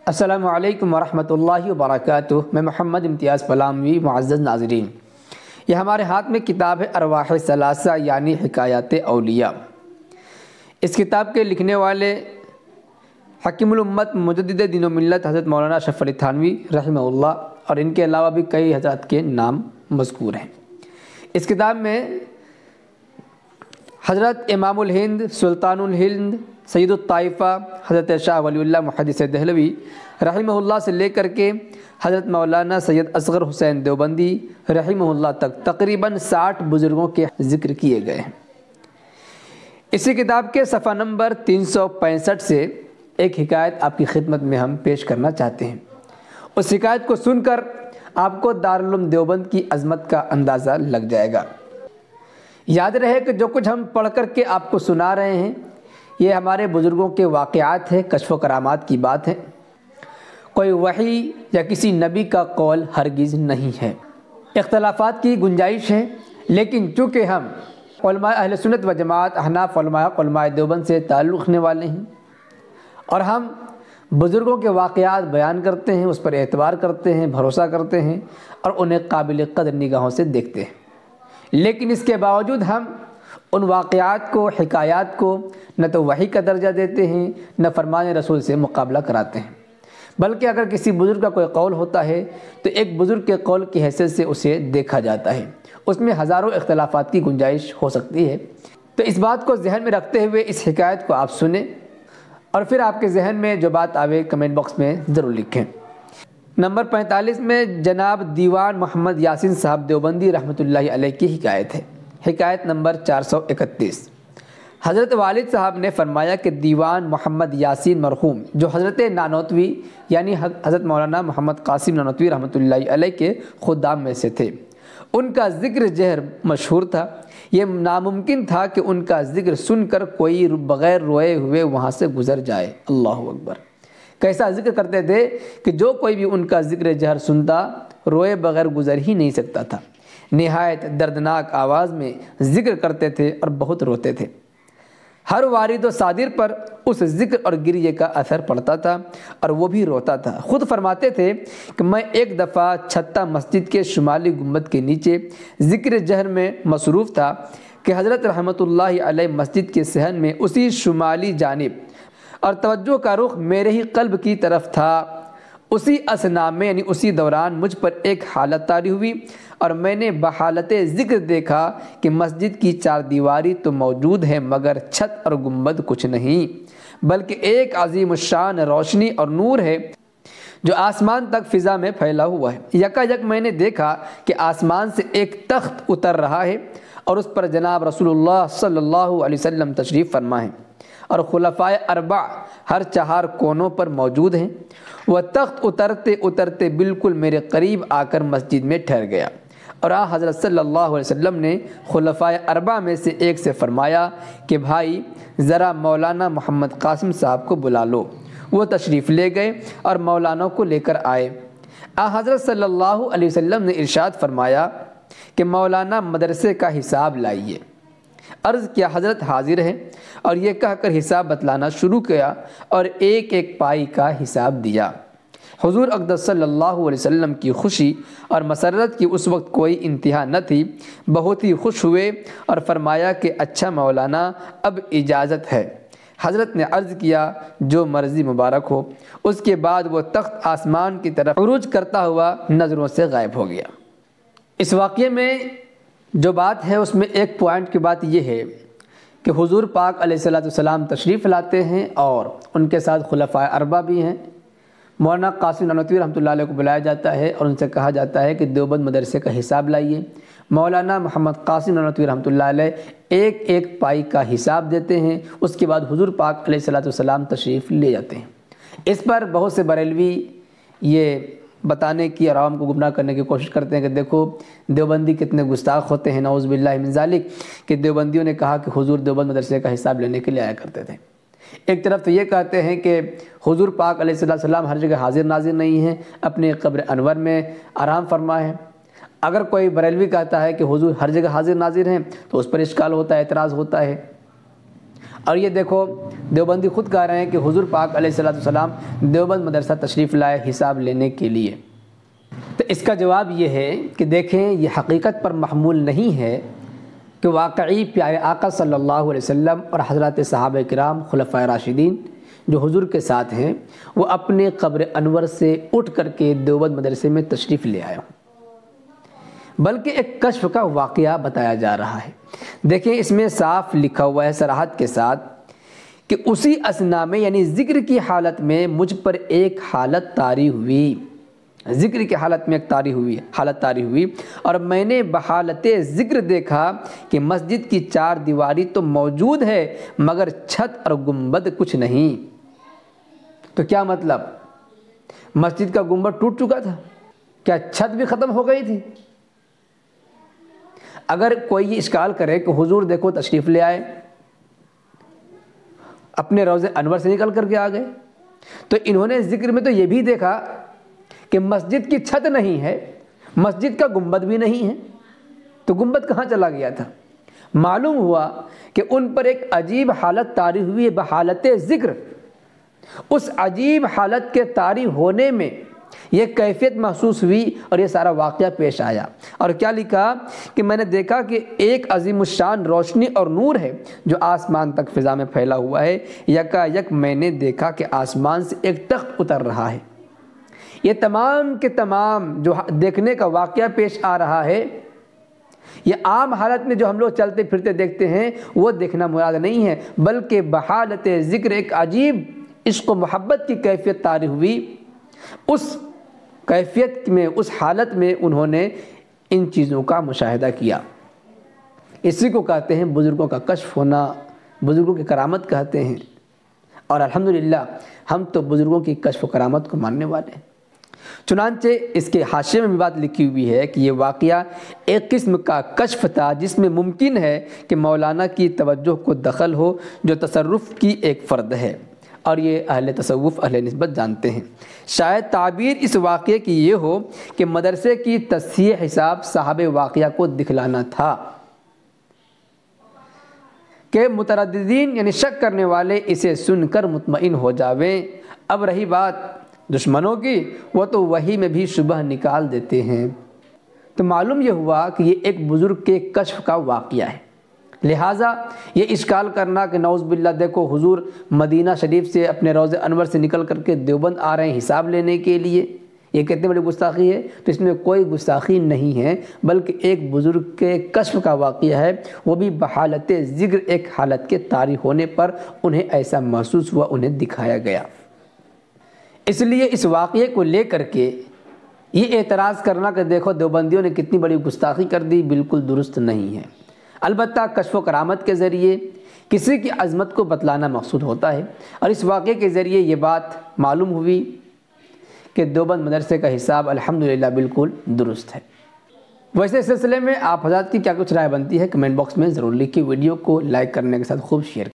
السلام علیکم ورحمۃ اللہ وبرکاتہ۔ میں محمد امتیاز پلاموی۔ معزز ناظرین، یہ ہمارے ہاتھ میں کتاب ہے ارواح ثلاثہ یعنی حکایات اولیاء۔ اس کتاب کے لکھنے والے حکیم الامت مجدد دین و ملت حضرت مولانا اشرف علی تھانوی رحمہ اللہ، اور ان کے علاوہ بھی کئی حضرات کے نام مذکور ہیں۔ اس کتاب میں حضرت امام الہند، سلطان الہند، سید الطائفہ حضرت شاہ ولی اللہ محدث دہلوی رحمہ اللہ سے لے کر کے حضرت مولانا سید اصغر حسین دیوبندی رحمہ اللہ تک تقریباً 60 بزرگوں کے ذکر کیے گئے ہیں۔ اسی کتاب کے صفحہ نمبر 365 سے ایک حکایت آپ کی خدمت میں ہم پیش کرنا چاہتے ہیں۔ اس حکایت کو سن کر آپ کو دارالعلوم دیوبند کی عظمت کا اندازہ لگ جائے گا۔ یاد رہے کہ جو کچھ ہم پڑھ کر کے آپ کو سنا رہے ہیں یہ ہمارے بزرگوں کے واقعات ہیں، کشف و کرامات کی بات ہے، کوئی وحی یا کسی نبی کا قول ہرگز نہیں ہے۔ اختلافات کی گنجائش ہے، لیکن چونکہ ہم علماء اہل سنت و جماعت احناف علماء دیوبند سے تعلق رکھنے والے ہیں اور ہم بزرگوں کے واقعات بیان کرتے ہیں، اس پر اعتبار کرتے ہیں، بھروسہ کرتے ہیں اور انہیں قابل قدر نگاہوں سے دیکھتے ہیں، لیکن اس کے باوجود ہم ان واقعات کو، حکایات کو نہ تو وحی کا درجہ دیتے ہیں، نہ فرمان رسول سے مقابلہ کراتے ہیں، بلکہ اگر کسی بزرگ کا کوئی قول ہوتا ہے تو ایک بزرگ کے قول کی حیثیت سے اسے دیکھا جاتا ہے۔ اس میں ہزاروں اختلافات کی گنجائش ہو سکتی ہے، تو اس بات کو ذہن میں رکھتے ہوئے اس حکایت کو آپ سنیں اور پھر آپ کے ذہن میں جو بات آوے کمنٹ باکس میں ضرور لکھیں۔ نمبر 45 میں جناب دیوان محمد یاسین صاحب دیوبندی رحمۃ اللہ علیہ کی حکایت ہے۔ حکایت نمبر 431۔ حضرت والد صاحب نے فرمایا کہ دیوان محمد یاسین مرحوم جو حضرت نانوتوی یعنی حضرت مولانا محمد قاسم نانوتوی رحمۃ اللہ علیہ کے خدام میں سے تھے، ان کا ذکر جہر مشہور تھا۔ یہ ناممکن تھا کہ ان کا ذکر سن کر کوئی بغیر روئے ہوئے وہاں سے گزر جائے۔ اللہ اکبر! کیسا ذکر کرتے تھے کہ جو کوئی بھی ان کا ذکر جہر سنتا روئے بغیر گزر ہی نہیں سکتا تھا۔ نہایت دردناک آواز میں ذکر کرتے تھے اور بہت روتے تھے۔ ہر وارد و صادر پر اس ذکر اور گریے کا اثر پڑتا تھا اور وہ بھی روتا تھا۔ خود فرماتے تھے کہ میں ایک دفعہ چھتہ مسجد کے شمالی گنبد کے نیچے ذکر جہر میں مصروف تھا کہ حضرت رحمۃ اللہ علیہ مسجد کے صحن میں اسی شمالی جانب اور توجہ کا رخ میرے ہی قلب کی طرف تھا۔ اسی اثنا میں یعنی اسی دوران مجھ پر ایک حالت طاری ہوئی اور میں نے بحالت ذکر دیکھا کہ مسجد کی چار دیواری تو موجود ہے مگر چھت اور گنبد کچھ نہیں، بلکہ ایک عظیم الشان روشنی اور نور ہے جو آسمان تک فضا میں پھیلا ہوا ہے۔ یکایک میں نے دیکھا کہ آسمان سے ایک تخت اتر رہا ہے اور اس پر جناب رسول اللہ صلی اللہ علیہ وسلم تشریف فرما ہے اور خلفائے اربع ہر چہار کونوں پر موجود ہیں۔ وہ تخت اترتے اترتے بالکل میرے قریب آ کر مسجد میں ٹھہر گیا اور حضرت صلی اللہ علیہ وسلم نے خلفائے اربع میں سے ایک سے فرمایا کہ بھائی ذرا مولانا محمد قاسم صاحب کو بلا لو۔ وہ تشریف لے گئے اور مولانا کو لے کر آئے۔ حضرت صلی اللہ علیہ وسلم نے ارشاد فرمایا کہ مولانا مدرسے کا حساب لائیے۔ عرض کیا حضرت حاضر ہیں، اور یہ کہہ کر حساب بتلانا شروع کیا اور ایک ایک پائی کا حساب دیا۔ حضور اقدس صلی اللہ علیہ وسلم کی خوشی اور مسرت کی اس وقت کوئی انتہا نہ تھی، بہت ہی خوش ہوئے اور فرمایا کہ اچھا مولانا اب اجازت ہے۔ حضرت نے عرض کیا جو مرضی مبارک ہو۔ اس کے بعد وہ تخت آسمان کی طرف عروج کرتا ہوا نظروں سے غائب ہو گیا۔ اس واقعے میں جو بات ہے اس میں ایک پوائنٹ کی بات یہ ہے کہ حضور پاک علیہ السلام تشریف لاتے ہیں اور ان کے ساتھ خلفائے اربع بھی ہیں۔ مولانا قاسم نانوتوی رحمۃ اللہ علیہ کو بلایا جاتا ہے اور ان سے کہا جاتا ہے کہ دیوبند مدرسے کا حساب لائیے۔ مولانا محمد قاسم نانوتوی رحمۃ اللہ علیہ ایک ایک پائی کا حساب دیتے ہیں۔ اس کے بعد حضور پاک علیہ السلام تشریف لے جاتے ہیں۔ اس پر بہت سے بریلوی یہ بتانے کی اور عوام کو گمراہ کرنے کی کوشش کرتے ہیں کہ دیکھو دیوبندی کتنے گستاخ ہوتے ہیں، نعوذ باللہ من ذالک، کہ دیوبندیوں نے کہا کہ حضور دیوبند مدرسے کا حساب لینے کے لیے آیا کرتے تھے۔ ایک طرف تو یہ کہتے ہیں کہ حضور پاک علیہ السلام ہر جگہ حاضر ناظر نہیں ہیں، اپنے قبر انور میں آرام فرما ہے۔ اگر کوئی بریلوی کہتا ہے کہ حضور ہر جگہ حاضر ناظر ہیں تو اس پر اشکال ہوتا ہے، اعتراض ہوتا ہے۔ اور یہ دیکھو دیوبندی خود کہہ رہے ہیں کہ حضور پاک علیہ الصلوۃ والسلام دیوبند مدرسہ تشریف لائے حساب لینے کے لیے۔ تو اس کا جواب یہ ہے کہ دیکھیں یہ حقیقت پر محمول نہیں ہے کہ واقعی پیارے آقا صلی اللہ علیہ وسلم اور حضرات صحابہ کرام خلفائے راشدین جو حضور کے ساتھ ہیں وہ اپنے قبر انور سے اٹھ کر کے دیوبند مدرسے میں تشریف لے آئے ہوں، بلکہ ایک کشف کا واقعہ بتایا جا رہا ہے۔ دیکھیں اس میں صاف لکھا ہوا ہے صراحت کے ساتھ کہ اسی اثنا میں یعنی ذکر کی حالت میں مجھ پر ایک حالت طاری ہوئی، ذکر کی حالت میں ایک حالت طاری ہوئی اور میں نے بحالت ذکر دیکھا کہ مسجد کی چار دیواری تو موجود ہے مگر چھت اور گنبد کچھ نہیں۔ تو کیا مطلب؟ مسجد کا گنبد ٹوٹ چکا تھا؟ کیا چھت بھی ختم ہو گئی تھی؟ اگر کوئی یہ اشکال کرے کہ حضور دیکھو تشریف لے آئے، اپنے روضہ انور سے نکل کر کے آ گئے، تو انہوں نے ذکر میں تو یہ بھی دیکھا کہ مسجد کی چھت نہیں ہے، مسجد کا گنبد بھی نہیں ہے، تو گنبد کہاں چلا گیا تھا؟ معلوم ہوا کہ ان پر ایک عجیب حالت طاری ہوئی ہے بحالت ذکر۔ اس عجیب حالت کے طاری ہونے میں یہ کیفیت محسوس ہوئی اور یہ سارا واقعہ پیش آیا۔ اور کیا لکھا کہ میں نے دیکھا کہ ایک عظیم الشان روشنی اور نور ہے جو آسمان تک فضا میں پھیلا ہوا ہے، یکا یک میں نے دیکھا کہ آسمان سے ایک تخت اتر رہا ہے۔ یہ تمام کے تمام جو دیکھنے کا واقعہ پیش آ رہا ہے، یہ عام حالت میں جو ہم لوگ چلتے پھرتے دیکھتے ہیں وہ دیکھنا مراد نہیں ہے، بلکہ بحالت ذکر ایک عجیب عشق و محبت کی کیفیت طاری ہوئی۔ اس کیفیت میں، اس حالت میں انہوں نے ان چیزوں کا مشاہدہ کیا۔ اسی کو کہتے ہیں بزرگوں کا کشف ہونا، بزرگوں کی کرامت کہتے ہیں، اور الحمدللہ ہم تو بزرگوں کی کشف و کرامت کو ماننے والے ہیں۔ چنانچہ اس کے حاشیے میں بھی بات لکھی ہوئی ہے کہ یہ واقعہ ایک قسم کا کشف تھا جس میں ممکن ہے کہ مولانا کی توجہ کو دخل ہو جو تصرف کی ایک فرد ہے، اور یہ اہل تصوف اہل نسبت جانتے ہیں۔ شاید تعبیر اس واقعے کی یہ ہو کہ مدرسے کی تصحیح حساب صاحب واقعہ کو دکھلانا تھا کہ مترددین یعنی شک کرنے والے اسے سن کر مطمئن ہو جاویں۔ اب رہی بات دشمنوں کی، وہ تو وہی میں بھی شبہ نکال دیتے ہیں۔ تو معلوم یہ ہوا کہ یہ ایک بزرگ کے کشف کا واقعہ ہے، لہٰذا یہ اشکال کرنا کہ نعوذ باللہ دیکھو حضور مدینہ شریف سے اپنے روضہ انور سے نکل کر کے دیوبند آ رہے ہیں حساب لینے کے لیے، یہ کتنی بڑی گستاخی ہے؟ تو اس میں کوئی گستاخی نہیں ہے، بلکہ ایک بزرگ کے کشف کا واقعہ ہے، وہ بھی بحالت ذکر ایک حالت کے طاری ہونے پر انہیں ایسا محسوس ہوا، انہیں دکھایا گیا۔ اس لیے اس واقعے کو لے کر کے یہ اعتراض کرنا کہ دیکھو دیوبندیوں نے کتنی بڑی گستاخی کر دی، بالکل درست نہیں ہے۔ البتہ کشف و کرامت کے ذریعے کسی کی عظمت کو بتلانا مقصود ہوتا ہے، اور اس واقعے کے ذریعے یہ بات معلوم ہوئی کہ دیوبند مدرسے کا حساب الحمدللہ بالکل درست ہے۔ ویسے اس سلسلے میں آپ حضرات کی کیا کچھ رائے بنتی ہے کمنٹ باکس میں ضرور لکھیں، ویڈیو کو لائک کرنے کے ساتھ خوب شیئر